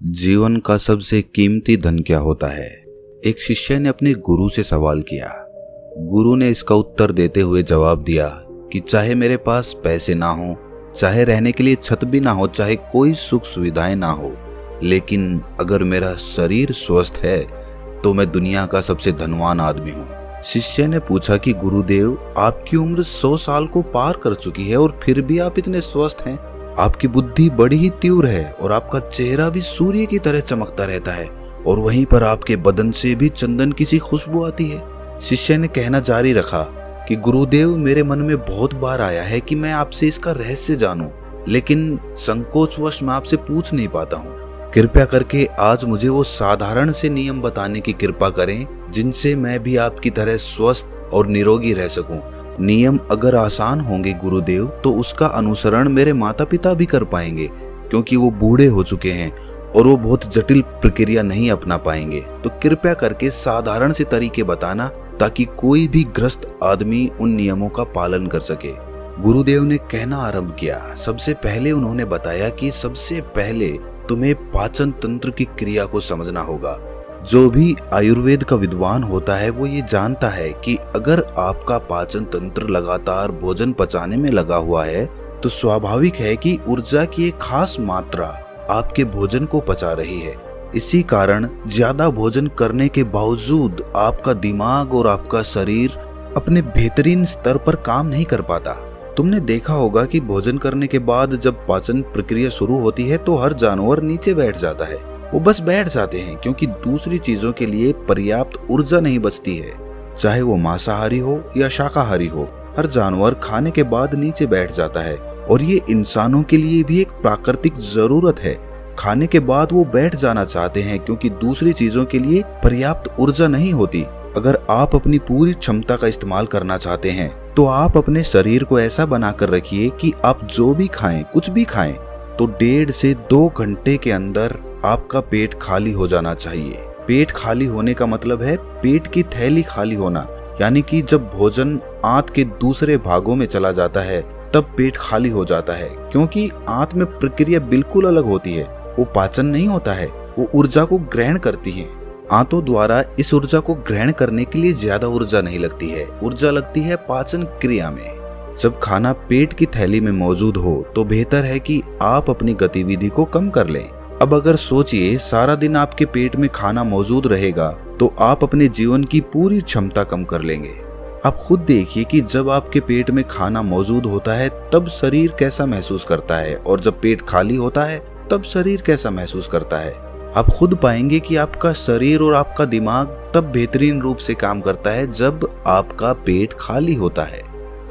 जीवन का सबसे कीमती धन क्या होता है? एक शिष्य ने अपने गुरु से सवाल किया। गुरु ने इसका उत्तर देते हुए जवाब दिया कि चाहे मेरे पास पैसे ना हो, चाहे रहने के लिए छत भी ना हो, चाहे कोई सुख सुविधाएं ना हो, लेकिन अगर मेरा शरीर स्वस्थ है तो मैं दुनिया का सबसे धनवान आदमी हूँ। शिष्य ने पूछा कि गुरुदेव, आपकी उम्र 100 साल को पार कर चुकी है और फिर भी आप इतने स्वस्थ हैं। आपकी बुद्धि बड़ी ही तीव्र है और आपका चेहरा भी सूर्य की तरह चमकता रहता है और वहीं पर आपके बदन से भी चंदन की सी खुशबू आती है। शिष्य ने कहना जारी रखा कि गुरुदेव, मेरे मन में बहुत बार आया है कि मैं आपसे इसका रहस्य जानूं, लेकिन संकोचवश मैं आपसे पूछ नहीं पाता हूँ। कृपया करके आज मुझे वो साधारण से नियम बताने की कृपा करें जिनसे मैं भी आपकी तरह स्वस्थ और निरोगी रह सकूं। नियम अगर आसान होंगे गुरुदेव, तो उसका अनुसरण मेरे माता पिता भी कर पाएंगे, क्योंकि वो बूढ़े हो चुके हैं और वो बहुत जटिल प्रक्रिया नहीं अपना पाएंगे। तो कृपया करके साधारण से तरीके बताना ताकि कोई भी ग्रस्त आदमी उन नियमों का पालन कर सके। गुरुदेव ने कहना आरंभ किया। सबसे पहले उन्होंने बताया कि सबसे पहले तुम्हें पाचन तंत्र की क्रिया को समझना होगा। जो भी आयुर्वेद का विद्वान होता है वो ये जानता है कि अगर आपका पाचन तंत्र लगातार भोजन पचाने में लगा हुआ है तो स्वाभाविक है कि ऊर्जा की एक खास मात्रा आपके भोजन को पचा रही है। इसी कारण ज्यादा भोजन करने के बावजूद आपका दिमाग और आपका शरीर अपने बेहतरीन स्तर पर काम नहीं कर पाता। तुमने देखा होगा कि भोजन करने के बाद जब पाचन प्रक्रिया शुरू होती है तो हर जानवर नीचे बैठ जाता है। वो बस बैठ जाते हैं क्योंकि दूसरी चीजों के लिए पर्याप्त ऊर्जा नहीं बचती है। चाहे वो मांसाहारी हो या शाकाहारी हो, हर जानवर खाने के बाद नीचे बैठ जाता है और ये इंसानों के लिए भी एक प्राकृतिक जरूरत है। खाने के बाद वो बैठ जाना चाहते हैं क्योंकि दूसरी चीजों के लिए पर्याप्त ऊर्जा नहीं होती। अगर आप अपनी पूरी क्षमता का इस्तेमाल करना चाहते हैं तो आप अपने शरीर को ऐसा बनाकर रखिए कि आप जो भी खाएं, कुछ भी खाएं, तो 1.5 से 2 घंटे के अंदर आपका पेट खाली हो जाना चाहिए। पेट खाली होने का मतलब है पेट की थैली खाली होना, यानी कि जब भोजन आंत के दूसरे भागों में चला जाता है तब पेट खाली हो जाता है, क्योंकि आंत में प्रक्रिया बिल्कुल अलग होती है। वो पाचन नहीं होता है, वो ऊर्जा को ग्रहण करती है। आंतों द्वारा इस ऊर्जा को ग्रहण करने के लिए ज्यादा ऊर्जा नहीं लगती है, ऊर्जा लगती है पाचन क्रिया में। जब खाना पेट की थैली में मौजूद हो तो बेहतर है कि आप अपनी गतिविधि को कम कर लें। अब अगर सोचिए, सारा दिन आपके पेट में खाना मौजूद रहेगा तो आप अपने जीवन की पूरी क्षमता कम कर लेंगे। आप खुद देखिए कि जब आपके पेट में खाना मौजूद होता है तब शरीर कैसा महसूस करता है और जब पेट खाली होता है तब शरीर कैसा महसूस करता है। आप खुद पाएंगे कि आपका शरीर और आपका दिमाग तब बेहतरीन रूप से काम करता है जब आपका पेट खाली होता है।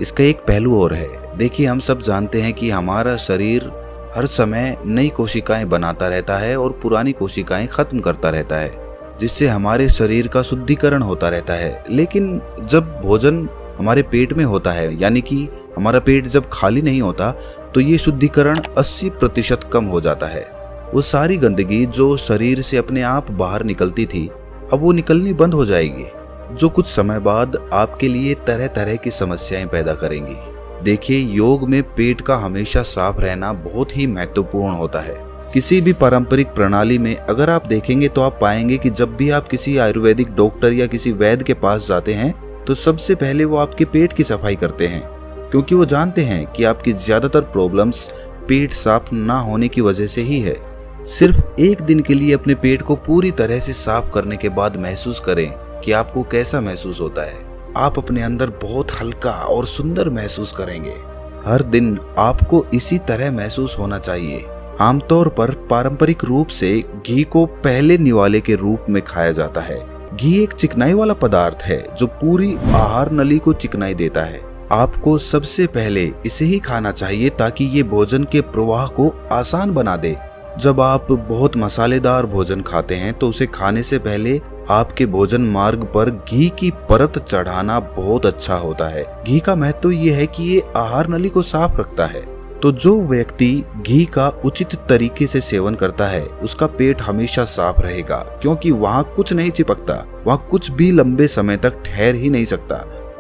इसका एक पहलू और है। देखिए, हम सब जानते हैं कि हमारा शरीर हर समय नई कोशिकाएं बनाता रहता है और पुरानी कोशिकाएं खत्म करता रहता है, जिससे हमारे शरीर का शुद्धिकरण होता रहता है। लेकिन जब भोजन हमारे पेट में होता है, यानी कि हमारा पेट जब खाली नहीं होता, तो ये शुद्धिकरण 80% कम हो जाता है। वो सारी गंदगी जो शरीर से अपने आप बाहर निकलती थी, अब वो निकलनी बंद हो जाएगी, जो कुछ समय बाद आपके लिए तरह तरह की समस्याएं पैदा करेंगी। देखिए, योग में पेट का हमेशा साफ रहना बहुत ही महत्वपूर्ण होता है। किसी भी पारंपरिक प्रणाली में अगर आप देखेंगे तो आप पाएंगे कि जब भी आप किसी आयुर्वेदिक डॉक्टर या किसी वैद्य के पास जाते हैं तो सबसे पहले वो आपके पेट की सफाई करते हैं, क्योंकि वो जानते हैं कि आपकी ज्यादातर प्रॉब्लम्स पेट साफ ना होने की वजह से ही है। सिर्फ एक दिन के लिए अपने पेट को पूरी तरह से साफ करने के बाद महसूस करें कि आपको कैसा महसूस होता है। आप अपने अंदर बहुत हल्का और सुंदर महसूस करेंगे। हर दिन आपको इसी तरह महसूस होना चाहिए। आमतौर पर पारंपरिक रूप से घी को पहले निवाले के रूप में खाया जाता है। घी एक चिकनाई वाला पदार्थ है जो पूरी आहार नली को चिकनाई देता है। आपको सबसे पहले इसे ही खाना चाहिए ताकि ये भोजन के प्रवाह को आसान बना दे। जब आप बहुत मसालेदार भोजन खाते हैं तो उसे खाने से पहले आपके भोजन मार्ग पर घी की परत चढ़ाना बहुत अच्छा होता है। घी का महत्व ये है कि ये आहार नली को साफ रखता है। तो जो व्यक्ति घी का उचित तरीके से सेवन करता है उसका पेट हमेशा साफ रहेगा, क्योंकि वहाँ कुछ नहीं चिपकता, वहाँ कुछ भी लंबे समय तक ठहर ही नहीं सकता।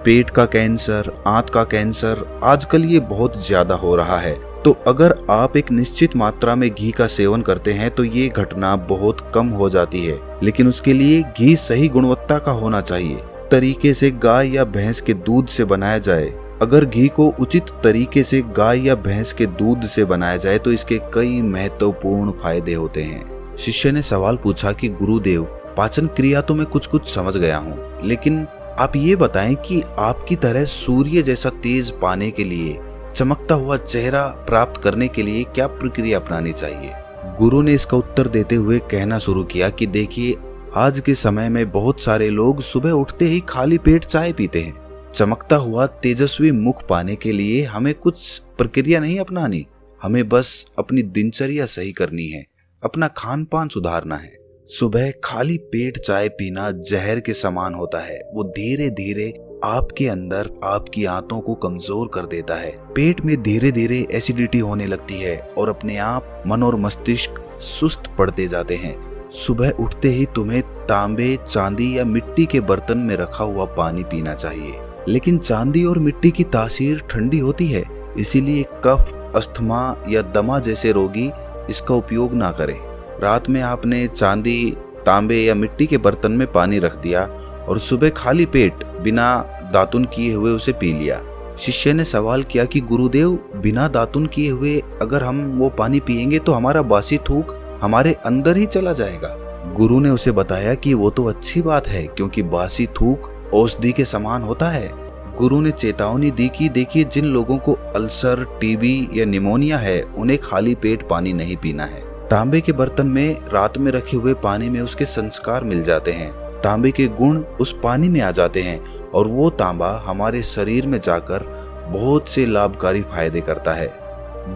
पेट का कैंसर, आंत का कैंसर आजकल ये बहुत ज्यादा हो रहा है तो अगर आप एक निश्चित मात्रा में घी का सेवन करते हैं तो ये घटना बहुत कम हो जाती है, लेकिन उसके लिए घी सही गुणवत्ता का होना चाहिए। तरीके से गाय या भैंस के दूध से बनाया जाए। अगर घी को उचित तरीके से गाय या भैंस के दूध से बनाया जाए तो इसके कई महत्वपूर्ण फायदे होते हैं। शिष्य ने सवाल पूछा कि गुरुदेव, पाचन क्रिया तो मैं कुछ कुछ समझ गया हूँ, लेकिन आप ये बताएं कि आपकी तरह सूर्य जैसा तेज पाने के लिए, चमकता हुआ चेहरा प्राप्त करने के लिए क्या प्रक्रिया अपनानी चाहिए। गुरु ने इसका उत्तर देते हुए कहना शुरू किया कि देखिए, आज के समय में बहुत सारे लोग सुबह उठते ही खाली पेट चाय पीते हैं। चमकता हुआ तेजस्वी मुख पाने के लिए हमें कुछ प्रक्रिया नहीं अपनानी, हमें बस अपनी दिनचर्या सही करनी है, अपना खान पान सुधारना है। सुबह खाली पेट चाय पीना जहर के समान होता है। वो धीरे धीरे आपके अंदर आपकी आंतों को कमजोर कर देता है। पेट में धीरे धीरे एसिडिटी होने लगती है और अपने आप मन और मस्तिष्क सुस्त पड़ते जाते हैं। सुबह उठते ही तुम्हें तांबे, चांदी या मिट्टी के बर्तन में रखा हुआ पानी पीना चाहिए, लेकिन चांदी और मिट्टी की तासीर ठंडी होती है, इसीलिए कफ, अस्थमा या दमा जैसे रोगी इसका उपयोग ना करें। रात में आपने चांदी, तांबे या मिट्टी के बर्तन में पानी रख दिया और सुबह खाली पेट बिना दातुन किए हुए उसे पी लिया। शिष्य ने सवाल किया कि गुरुदेव, बिना दातुन किए हुए अगर हम वो पानी पिएंगे तो हमारा बासी थूक हमारे अंदर ही चला जाएगा। गुरु ने उसे बताया कि वो तो अच्छी बात है, क्योंकि बासी थूक औषधि के समान होता है। गुरु ने चेतावनी दी कि देखिए, जिन लोगों को अल्सर, टीबी या निमोनिया है, उन्हें खाली पेट पानी नहीं पीना है। तांबे के बर्तन में रात में रखे हुए पानी में उसके संस्कार मिल जाते हैं, तांबे के गुण उस पानी में आ जाते हैं और वो तांबा हमारे शरीर में जाकर बहुत से लाभकारी फायदे करता है।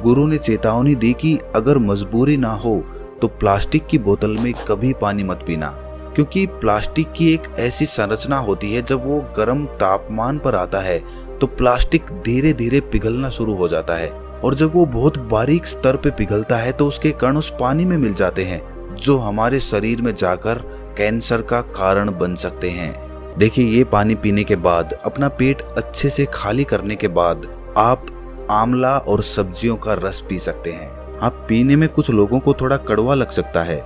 गुरु ने चेतावनी दी कि अगर मजबूरी ना हो तो प्लास्टिक की बोतल में कभी पानी मत पीना, क्योंकि प्लास्टिक की एक ऐसी संरचना होती है, जब वो गर्म तापमान पर आता है तो प्लास्टिक धीरे धीरे पिघलना शुरू हो जाता है, और जब वो बहुत बारीक स्तर पे पिघलता है तो उसके कण उस पानी में मिल जाते हैं, जो हमारे शरीर में जाकर कैंसर का कारण बन सकते हैं। देखिए, ये पानी पीने के बाद, अपना पेट अच्छे से खाली करने के बाद आप आंवला और सब्जियों का रस पी सकते हैं। आप पीने में कुछ लोगों को थोड़ा कड़वा लग सकता है,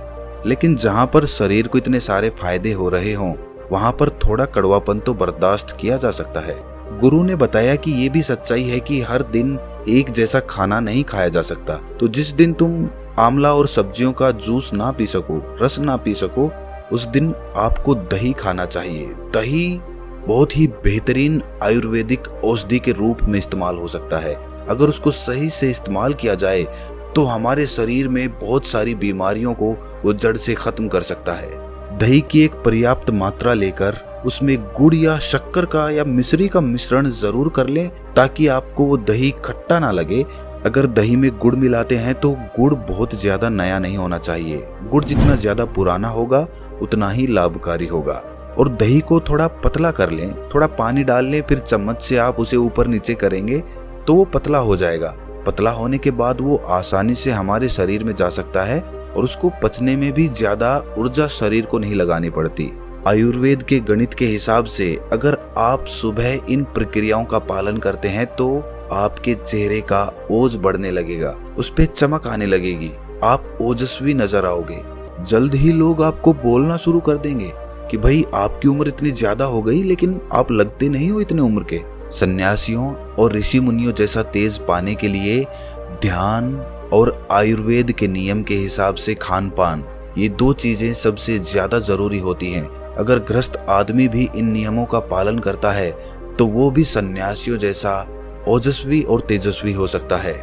लेकिन जहाँ पर शरीर को इतने सारे फायदे हो रहे हों, वहाँ पर थोड़ा कड़वापन तो बर्दाश्त किया जा सकता है। गुरु ने बताया कि ये भी सच्चाई है कि हर दिन एक जैसा खाना नहीं खाया जा सकता, तो जिस दिन तुम आंवला और सब्जियों का जूस ना पी सको, रस ना पी सको, उस दिन आपको दही खाना चाहिए। दही बहुत ही बेहतरीन आयुर्वेदिक औषधि के रूप में इस्तेमाल हो सकता है। अगर उसको सही से इस्तेमाल किया जाए तो हमारे शरीर में बहुत सारी बीमारियों को वो जड़ से खत्म कर सकता है। दही की एक पर्याप्त मात्रा लेकर उसमें गुड़ या शक्कर का या मिश्री का मिश्रण जरूर कर लें, ताकि आपको वो दही खट्टा ना लगे। अगर दही में गुड़ मिलाते हैं तो गुड़ बहुत ज्यादा नया नहीं होना चाहिए। गुड़ जितना ज्यादा पुराना होगा उतना ही लाभकारी होगा। और दही को थोड़ा पतला कर लें, थोड़ा पानी डाल लें, फिर चम्मच से आप उसे ऊपर नीचे करेंगे तो वो पतला हो जाएगा। पतला होने के बाद वो आसानी से हमारे शरीर में जा सकता है और उसको पचने में भी ज्यादा ऊर्जा शरीर को नहीं लगानी पड़ती। आयुर्वेद के गणित के हिसाब से अगर आप सुबह इन प्रक्रियाओं का पालन करते हैं तो आपके चेहरे का ओज बढ़ने लगेगा, उस पे चमक आने लगेगी, आप ओजस्वी नजर आओगे। जल्द ही लोग आपको बोलना शुरू कर देंगे कि भाई, आपकी उम्र इतनी ज्यादा हो गई लेकिन आप लगते नहीं हो इतने उम्र के। सन्यासियों और ऋषि मुनियों जैसा तेज पाने के लिए ध्यान और आयुर्वेद के नियम के हिसाब से खान पान, ये दो चीजें सबसे ज्यादा जरूरी होती हैं। अगर ग्रस्त आदमी भी इन नियमों का पालन करता है तो वो भी सन्यासियों जैसा ओजस्वी और तेजस्वी हो सकता है।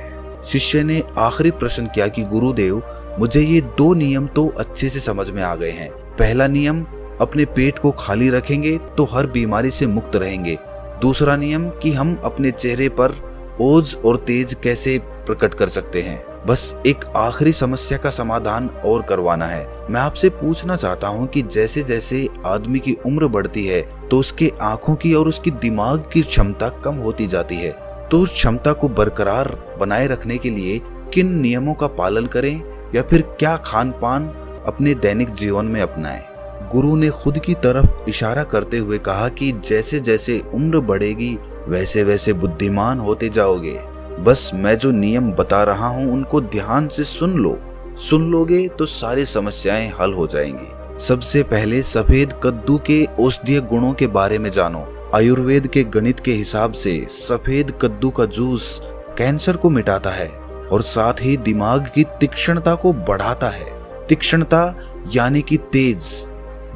शिष्य ने आखिरी प्रश्न किया कि गुरुदेव, मुझे ये दो नियम तो अच्छे से समझ में आ गए हैं। पहला नियम, अपने पेट को खाली रखेंगे तो हर बीमारी से मुक्त रहेंगे। दूसरा नियम कि हम अपने चेहरे पर ओज और तेज कैसे प्रकट कर सकते हैं। बस एक आखिरी समस्या का समाधान और करवाना है। मैं आपसे पूछना चाहता हूँ कि जैसे जैसे आदमी की उम्र बढ़ती है तो उसके आंखों की और उसकी दिमाग की क्षमता कम होती जाती है, तो उस क्षमता को बरकरार बनाए रखने के लिए किन नियमों का पालन करें या फिर क्या खान पान अपने दैनिक जीवन में अपनाएं। गुरु ने खुद की तरफ इशारा करते हुए कहा कि जैसे जैसे उम्र बढ़ेगी वैसे वैसे बुद्धिमान होते जाओगे। बस मैं जो नियम बता रहा हूँ उनको ध्यान से सुन लो। सुन लोगे तो सारी समस्याएं हल हो जाएंगी। सबसे पहले सफेद कद्दू के औषधीय गुणों के बारे में जानो। आयुर्वेद के गणित के हिसाब से सफेद कद्दू का जूस कैंसर को मिटाता है और साथ ही दिमाग की तीक्ष्णता को बढ़ाता है। तीक्ष्णता यानी कि तेज,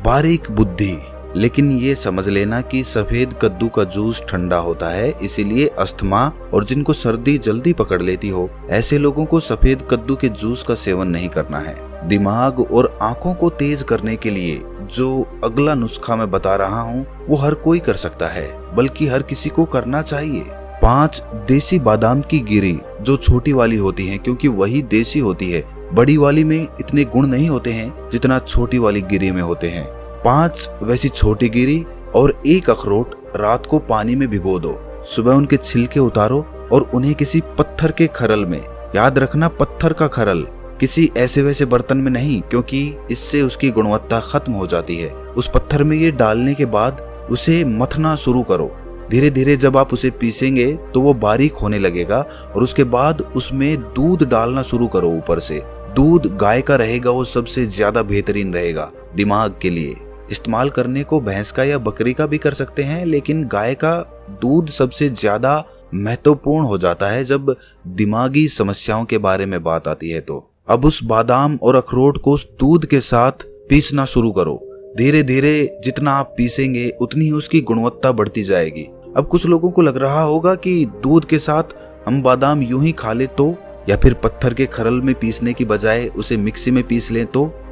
बारीक बुद्धि। लेकिन ये समझ लेना कि सफेद कद्दू का जूस ठंडा होता है, इसीलिए अस्थमा और जिनको सर्दी जल्दी पकड़ लेती हो ऐसे लोगों को सफेद कद्दू के जूस का सेवन नहीं करना है। दिमाग और आंखों को तेज करने के लिए जो अगला नुस्खा मैं बता रहा हूँ वो हर कोई कर सकता है, बल्कि हर किसी को करना चाहिए। 5 देसी बादाम की गिरी, जो छोटी वाली होती है क्योंकि वही देसी होती है, बड़ी वाली में इतने गुण नहीं होते हैं जितना छोटी वाली गिरी में होते हैं। 5 वैसी छोटी गिरी और 1 अखरोट रात को पानी में भिगो दो। सुबह उनके छिलके उतारो और उन्हें किसी पत्थर के खरल में, याद रखना पत्थर का खरल, किसी ऐसे वैसे बर्तन में नहीं, क्योंकि इससे उसकी गुणवत्ता खत्म हो जाती है। उस पत्थर में ये डालने के बाद उसे मथना शुरू करो। धीरे धीरे जब आप उसे पीसेंगे तो वो बारीक होने लगेगा और उसके बाद उसमें दूध डालना शुरू करो। ऊपर से दूध गाय का रहेगा, वो सबसे ज्यादा बेहतरीन रहेगा दिमाग के लिए। इस्तेमाल करने को भैंस का या बकरी का भी कर सकते हैं, लेकिन गाय का दूध सबसे ज्यादा महत्वपूर्ण हो जाता है जब दिमागी समस्याओं के बारे में बात आती है। तो अब उस बादाम और अखरोट को उस दूध के साथ पीसना शुरू करो। धीरे धीरे जितना आप पीसेंगे उतनी ही उसकी गुणवत्ता बढ़ती जाएगी। अब कुछ लोगों को लग रहा होगा कि दूध के साथ हम बादाम यूं ही खा ले तो, या फिर पत्थर के खरल में पीसने की बजाय उसे मिक्सी में पीस लें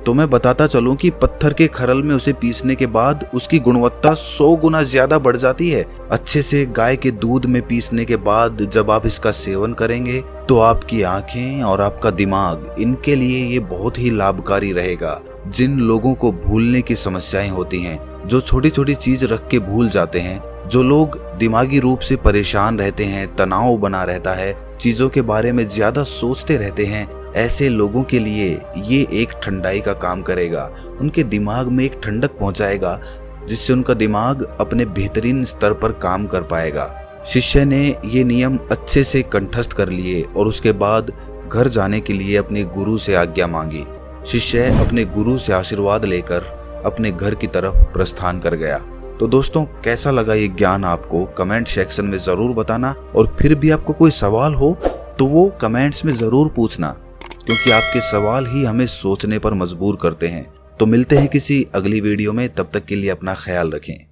तो मैं बताता चलूं कि पत्थर के खरल में उसे पीसने के बाद उसकी गुणवत्ता 100 गुना ज्यादा बढ़ जाती है। अच्छे से गाय के दूध में पीसने के बाद जब आप इसका सेवन करेंगे तो आपकी आंखें और आपका दिमाग, इनके लिए ये बहुत ही लाभकारी रहेगा। जिन लोगों को भूलने की समस्याएं होती हैं, जो छोटी छोटी चीज रख के भूल जाते हैं, जो लोग दिमागी रूप से परेशान रहते हैं, तनाव बना रहता है, चीजों के बारे में ज्यादा सोचते रहते हैं, ऐसे लोगों के लिए ये एक ठंडाई का काम करेगा। उनके दिमाग में एक ठंडक पहुंचाएगा जिससे उनका दिमाग अपने बेहतरीन स्तर पर काम कर पाएगा। शिष्य ने ये नियम अच्छे से कंठस्थ कर लिए और उसके बाद घर जाने के लिए अपने गुरु से आज्ञा मांगी। शिष्य अपने गुरु से आशीर्वाद लेकर अपने घर की तरफ प्रस्थान कर गया। तो दोस्तों, कैसा लगा ये ज्ञान आपको कमेंट सेक्शन में जरूर बताना, और फिर भी आपको कोई सवाल हो तो वो कमेंट्स में जरूर पूछना, क्योंकि आपके सवाल ही हमें सोचने पर मजबूर करते हैं। तो मिलते हैं किसी अगली वीडियो में, तब तक के लिए अपना ख्याल रखें।